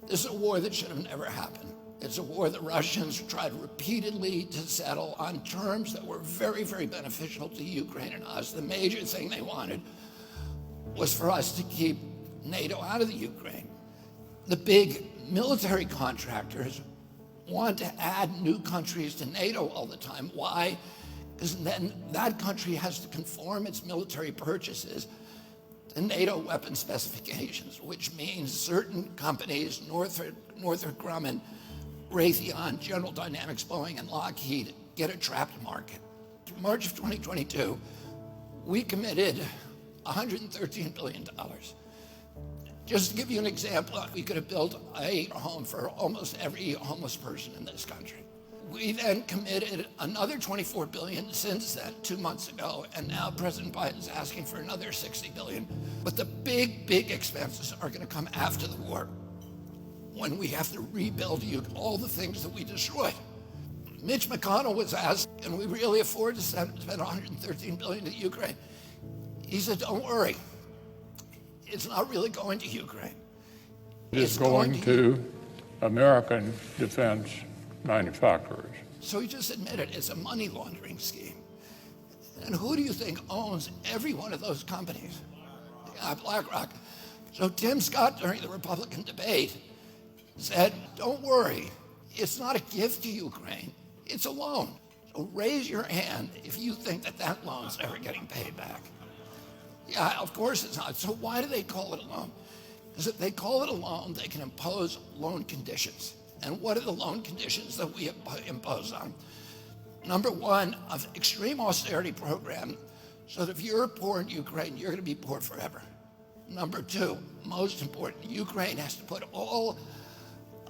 This is a war that should have never happened. It's a war the Russians tried repeatedly to settle on terms that were very, very beneficial to Ukraine and us. The major thing they wanted was for us to keep NATO out of the Ukraine. The big military contractors want to add new countries to NATO all the time. Why? Because then that country has to conform its military purchases to NATO weapon specifications, which means certain companies, Northrop Grumman, Raytheon, General Dynamics, Boeing, and Lockheed, get a trapped market. In March of 2022, we committed $113 billion. Just to give you an example, we could have built a home for almost every homeless person in this country. We then committed another $24 billion since then, 2 months ago, and now President Biden's asking for another $60 billion. But the big, big expenses are going to come after the war, when we have to rebuild all the things that we destroyed. Mitch McConnell was asked, can we really afford to spend $113 billion to Ukraine? He said, don't worry. It's not really going to Ukraine. It's going to American defense manufacturers. So he just admitted it's a money laundering scheme. And who do you think owns every one of those companies? BlackRock. So Tim Scott, during the Republican debate, said, don't worry, it's not a gift to Ukraine, it's a loan. So raise your hand if you think that that loan's ever getting paid back. Yeah, of course it's not. So why do they call it a loan? Because if they call it a loan, they can impose loan conditions. And what are the loan conditions that we impose on? Number one, an extreme austerity program, so that if you're poor in Ukraine, you're going to be poor forever. Number two, most important, Ukraine has to put all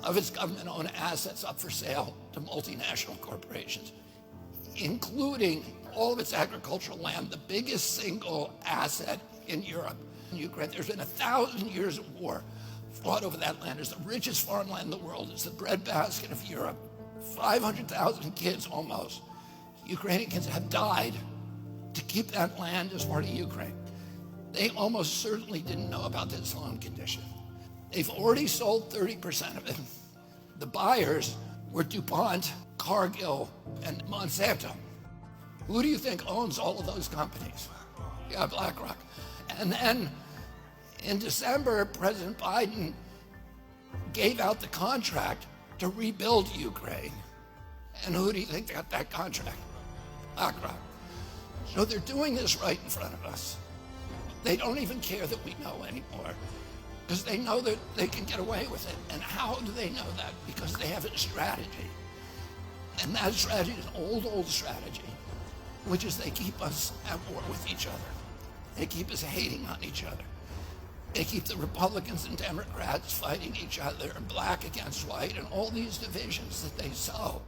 of its government-owned assets up for sale to multinational corporations, including all of its agricultural land, the biggest single asset in Europe. In Ukraine, there's been 1,000 years of war fought over that land. It's the richest farmland in the world. It's the breadbasket of Europe. 500,000 kids almost, Ukrainian kids, have died to keep that land as part of Ukraine. They almost certainly didn't know about this loan condition. They've already sold 30% of it. The buyers were DuPont, Cargill, and Monsanto. Who do you think owns all of those companies? Yeah, BlackRock. And then in December, President Biden gave out the contract to rebuild Ukraine. And who do you think got that contract? BlackRock. So they're doing this right in front of us. They don't even care that we know anymore, because they know that they can get away with it. And how do they know that? Because they have a strategy. And that strategy is an old strategy, which is they keep us at war with each other. They keep us hating on each other. They keep the Republicans and Democrats fighting each other, and black against white, and all these divisions that they sow.